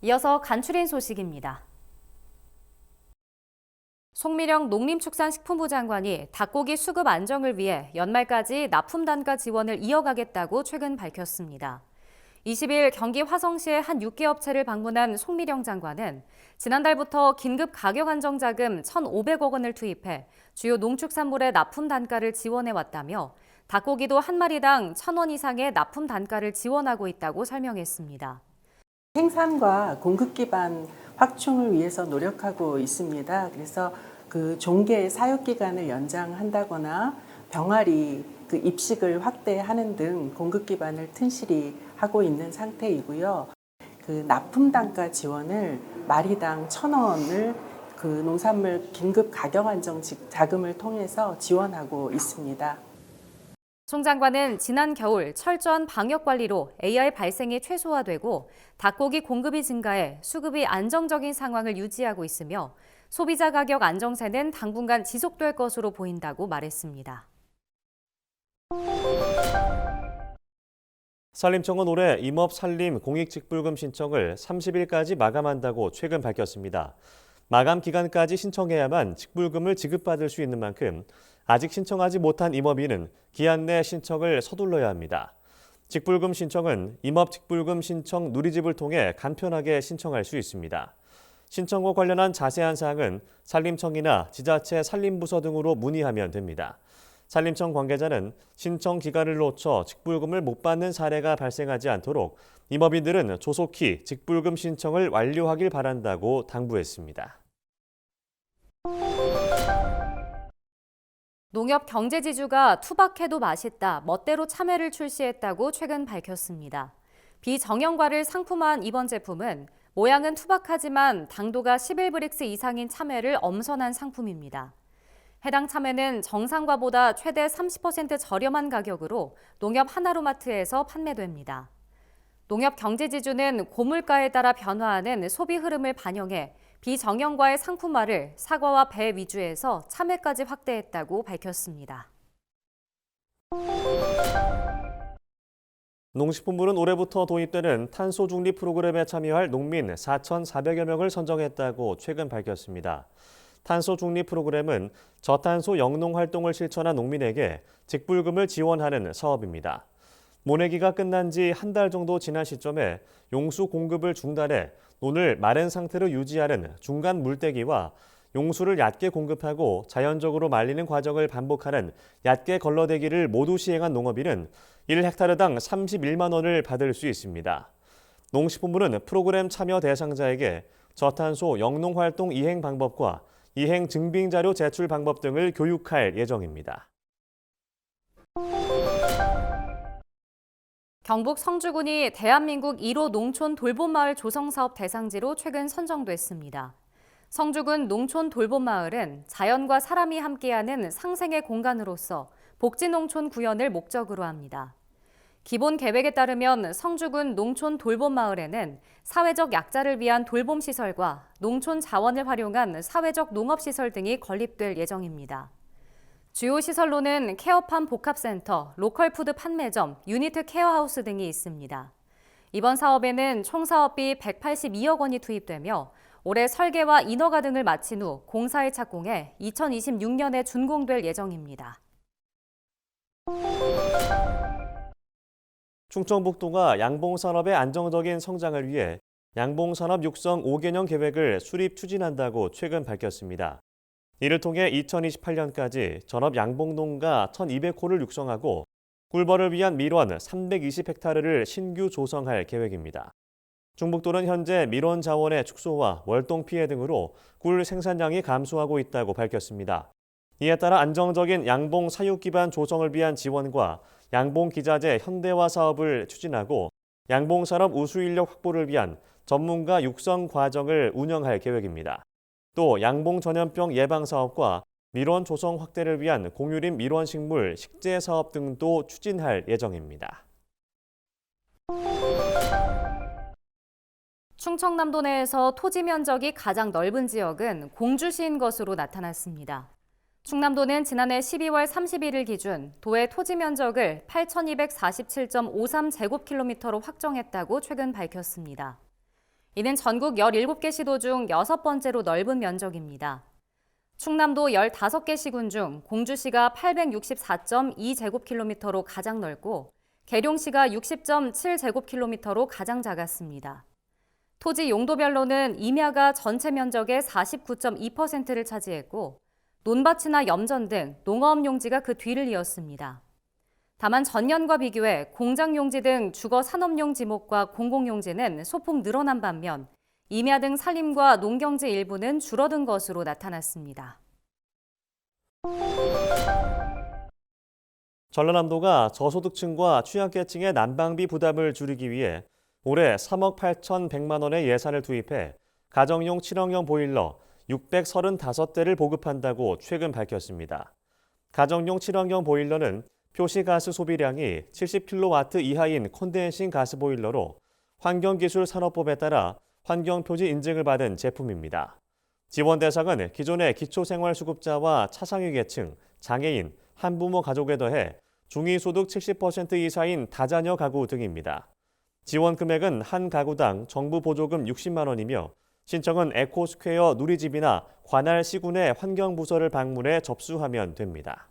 이어서 간추린 소식입니다. 송미령 농림축산식품부 장관이 닭고기 수급 안정을 위해 연말까지 납품 단가 지원을 이어가겠다고 최근 밝혔습니다. 20일 경기 화성시의 한 육개업체를 방문한 송미령 장관은 지난달부터 긴급 가격 안정 자금 1,500억 원을 투입해 주요 농축산물의 납품 단가를 지원해 왔다며 닭고기도 한 마리당 1,000원 이상의 납품 단가를 지원하고 있다고 설명했습니다. 생산과 공급 기반 확충을 위해서 노력하고 있습니다. 그래서 그 종계 사육 기간을 연장한다거나 병아리 그 입식을 확대하는 등 공급 기반을 튼실히 하고 있는 상태이고요. 그 납품 단가 지원을 마리당 1,000원을 그 농산물 긴급 가격 안정 자금을 통해서 지원하고 있습니다. 송 장관은 지난 겨울 철저한 방역 관리로 AR 발생이 최소화되고 닭고기 공급이 증가해 수급이 안정적인 상황을 유지하고 있으며 소비자 가격 안정세는 당분간 지속될 것으로 보인다고 말했습니다. 산림청은 올해 임업 산림 공익직불금 신청을 30일까지 마감한다고 최근 밝혔습니다. 마감 기간까지 신청해야만 직불금을 지급받을 수 있는 만큼 아직 신청하지 못한 임업인은 기한 내 신청을 서둘러야 합니다. 직불금 신청은 임업 직불금 신청 누리집을 통해 간편하게 신청할 수 있습니다. 신청과 관련한 자세한 사항은 산림청이나 지자체 산림부서 등으로 문의하면 됩니다. 산림청 관계자는 신청 기간을 놓쳐 직불금을 못 받는 사례가 발생하지 않도록 임업인들은 조속히 직불금 신청을 완료하길 바란다고 당부했습니다. 농협 경제지주가 투박해도 맛있다, 멋대로 참외를 출시했다고 최근 밝혔습니다. 비정형과를 상품화한 이번 제품은 모양은 투박하지만 당도가 11브릭스 이상인 참외를 엄선한 상품입니다. 해당 참외는 정상과보다 최대 30% 저렴한 가격으로 농협 하나로마트에서 판매됩니다. 농협 경제지주는 고물가에 따라 변화하는 소비 흐름을 반영해 비정형과의 상품화를 사과와 배 위주에서 참외까지 확대했다고 밝혔습니다. 농식품부는 올해부터 도입되는 탄소 중립 프로그램에 참여할 농민 4,400여 명을 선정했다고 최근 밝혔습니다. 탄소 중립 프로그램은 저탄소 영농 활동을 실천한 농민에게 직불금을 지원하는 사업입니다. 모내기가 끝난 지 한 달 정도 지난 시점에 용수 공급을 중단해 논을 마른 상태로 유지하는 중간 물대기와 용수를 얕게 공급하고 자연적으로 말리는 과정을 반복하는 얕게 걸러대기를 모두 시행한 농업인은 1헥타르당 31만 원을 받을 수 있습니다. 농식품부는 프로그램 참여 대상자에게 저탄소 영농활동 이행 방법과 이행 증빙 자료 제출 방법 등을 교육할 예정입니다. 경북 성주군이 대한민국 1호 농촌 돌봄마을 조성사업 대상지로 최근 선정됐습니다. 성주군 농촌 돌봄마을은 자연과 사람이 함께하는 상생의 공간으로서 복지농촌 구현을 목적으로 합니다. 기본 계획에 따르면 성주군 농촌 돌봄마을에는 사회적 약자를 위한 돌봄시설과 농촌 자원을 활용한 사회적 농업시설 등이 건립될 예정입니다. 주요 시설로는 케어팜 복합센터, 로컬푸드 판매점, 유니트 케어하우스 등이 있습니다. 이번 사업에는 총 사업비 182억 원이 투입되며 올해 설계와 인허가 등을 마친 후 공사에 착공해 2026년에 준공될 예정입니다. 충청북도가 양봉산업의 안정적인 성장을 위해 양봉산업 육성 5개년 계획을 수립 추진한다고 최근 밝혔습니다. 이를 통해 2028년까지 전업 양봉농가 1,200호를 육성하고 꿀벌을 위한 밀원 320헥타르를 신규 조성할 계획입니다. 충북도는 현재 밀원 자원의 축소와 월동 피해 등으로 꿀 생산량이 감소하고 있다고 밝혔습니다. 이에 따라 안정적인 양봉 사육 기반 조성을 위한 지원과 양봉 기자재 현대화 사업을 추진하고 양봉 산업 우수 인력 확보를 위한 전문가 육성 과정을 운영할 계획입니다. 또 양봉 전염병 예방 사업과 밀원 조성 확대를 위한 공유림 밀원 식물 식재 사업 등도 추진할 예정입니다. 충청남도 내에서 토지 면적이 가장 넓은 지역은 공주시인 것으로 나타났습니다. 충남도는 지난해 12월 31일 기준 도의 토지 면적을 8,247.53제곱킬로미터로 확정했다고 최근 밝혔습니다. 이는 전국 17개 시도 중 6번째로 넓은 면적입니다. 충남도 15개 시군 중 공주시가 864.2제곱킬로미터로 가장 넓고 계룡시가 60.7제곱킬로미터로 가장 작았습니다. 토지 용도별로는 임야가 전체 면적의 49.2%를 차지했고 논밭이나 염전 등 농업 용지가 그 뒤를 이었습니다. 다만 전년과 비교해 공장 용지 등 주거 산업용 지목과 공공 용지는 소폭 늘어난 반면 임야 등 산림과 농경지 일부는 줄어든 것으로 나타났습니다. 전라남도가 저소득층과 취약계층의 난방비 부담을 줄이기 위해 올해 3억 8,100만 원의 예산을 투입해 가정용 친환경 보일러 635대를 보급한다고 최근 밝혔습니다. 가정용 친환경 보일러는 표시가스 소비량이 70kW 이하인 콘덴싱 가스 보일러로 환경기술산업법에 따라 환경표지 인증을 받은 제품입니다. 지원 대상은 기존의 기초생활수급자와 차상위 계층, 장애인, 한부모 가족에 더해 중위소득 70% 이사인 다자녀 가구 등입니다. 지원 금액은 한 가구당 정부 보조금 60만 원이며 신청은 에코스퀘어 누리집이나 관할 시군의 환경부서를 방문해 접수하면 됩니다.